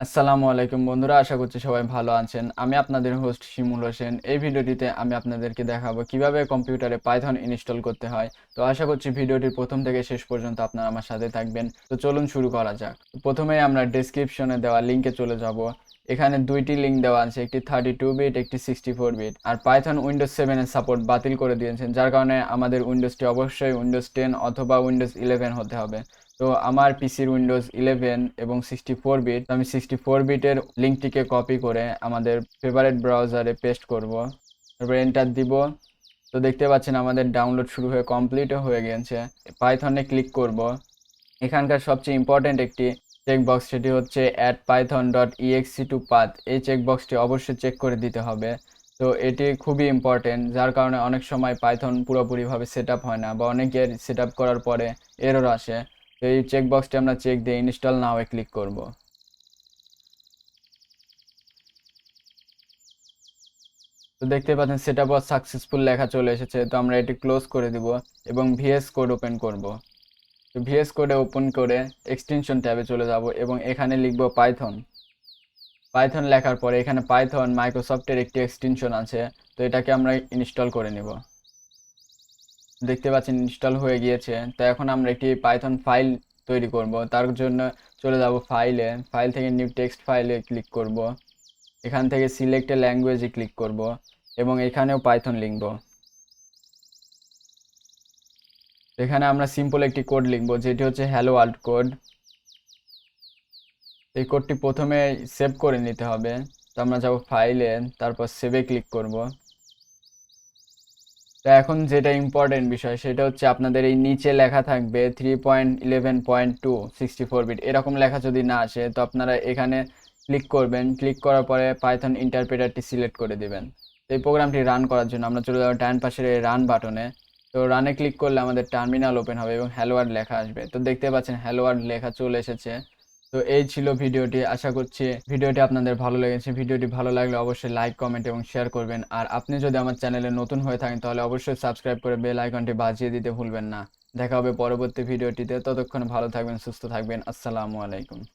আসসালামু আলাইকুম বন্ধুরা, আশা করছি সবাই ভালো আছেন। আমি আপনাদের হোস্ট শিমুল হোসেন। এই ভিডিওটিতে আমি আপনাদেরকে দেখাবো কিভাবে কম্পিউটারে পাইথন ইনস্টল করতে হয়। তো আশা করছি ভিডিওটির প্রথম থেকে শেষ পর্যন্ত আপনারা আমার সাথে থাকবেন। তো চলুন শুরু করা যাক। প্রথমেই আমরা ডেসক্রিপশনে দেওয়া লিঙ্কে চলে যাব। এখানে দুইটি লিঙ্ক দেওয়া আছে, একটি 32 বিট, একটি 64 বিট। আর পাইথন উইন্ডোজ 7 এর সাপোর্ট বাতিল করে দিয়েছেন, যার কারণে আমাদের উইন্ডোজটি অবশ্যই উইন্ডোজ 10 অথবা উইন্ডোজ 11 হতে হবে। তো আমার পিসির উইন্ডোজ 11 এবং 64 বিট। আমি 64 বিটের লিঙ্কটিকে কপি করে আমাদের ফেভারিট ব্রাউজারে পেস্ট করব, তারপর এন্টার দিব। তো দেখতে পাচ্ছেন আমাদের ডাউনলোড শুরু হয়ে কমপ্লিটও হয়ে গেছে। পাইথনে ক্লিক করব। এখানকার সবচেয়ে ইম্পর্টেন্ট একটি চেকবক্স, সেটি হচ্ছে add Python dot exe to path. এই চেকবক্সটি অবশ্যই চেক করে দিতে হবে। তো এটি খুবই ইম্পর্টেন্ট, যার কারণে অনেক সময় পাইথন পুরোপুরিভাবে সেট আপ হয় না, বা অনেকের সেট আপ করার পরে এরর আসে। তো এই চেকবক্সটি আমরা চেক দিয়ে ইনস্টল নাও ক্লিক করব। তো দেখতে পাচ্ছেন সেট আপ ওয়াজ সাকসেসফুল লেখা চলে এসেছে। তো আমরা এটি ক্লোজ করে দিব এবং ভিএস কোড ওপেন করব। তো ভিএস কোডে ওপেন করে এক্সটেনশন ট্যাবে চলে যাব এবং এখানে লিখব পাইথন। পাইথন লেখার পরে এখানে পাইথন মাইক্রোসফটের একটি এক্সটেনশন আছে, তো এটাকে আমরা ইনস্টল করে নিব। দেখতে পাচ্ছেন ইনস্টল হয়ে গিয়েছে। তো এখন আমরা একটি পাইথন ফাইল তৈরি করব। তার জন্য চলে যাব ফাইলে, ফাইল থেকে নিউ টেক্সট ফাইলে ক্লিক করব। এখান থেকে সিলেক্ট এ ল্যাঙ্গুয়েজে ক্লিক করব এবং এখানেও পাইথন লিখব। এখানে আমরা সিম্পল একটি কোড লিখব, যেটি হচ্ছে হ্যালো ওয়ার্ল্ড কোড। এই কোডটি প্রথমে সেভ করে নিতে হবে। তো আমরা যাব ফাইলে, তারপর সেভে ক্লিক করব। তো এখন যেটা ইম্পর্টেন্ট বিষয়, সেটা হচ্ছে আপনাদের এই নিচে লেখা থাকবে 3.11.2 64 বিট, এরকম লেখা যদি না আসে তো আপনারা এখানে ক্লিক করবেন। ক্লিক করার পরে পাইথন ইন্টারপ্রেটারটি সিলেক্ট করে দিবেন। এই প্রোগ্রামটি রান করার জন্য আমরা চলে যাব ডান পাশের এই রান বাটনে। তো রানে ক্লিক করলে আমাদের টার্মিনাল ওপেন হবে এবং হ্যালো ওয়ার্ল্ড লেখা আসবে। তো দেখতে পাচ্ছেন হ্যালো ওয়ার্ল্ড লেখা চলে এসেছে। তো এই ছিল ভিডিওটি। আশা করছি ভিডিওটি আপনাদের ভালো লেগেছে। ভিডিওটি ভালো লাগলে অবশ্যই লাইক, কমেন্ট এবং শেয়ার করবেন। আর আপনি যদি আমার চ্যানেলে নতুন হয়ে থাকেন তাহলে অবশ্যই সাবস্ক্রাইব করে বেল আইকনটি বাজিয়ে দিতে ভুলবেন না। দেখা হবে পরবর্তী ভিডিওটিতে। ততক্ষণ ভালো থাকবেন, সুস্থ থাকবেন। আসসালামু আলাইকুম।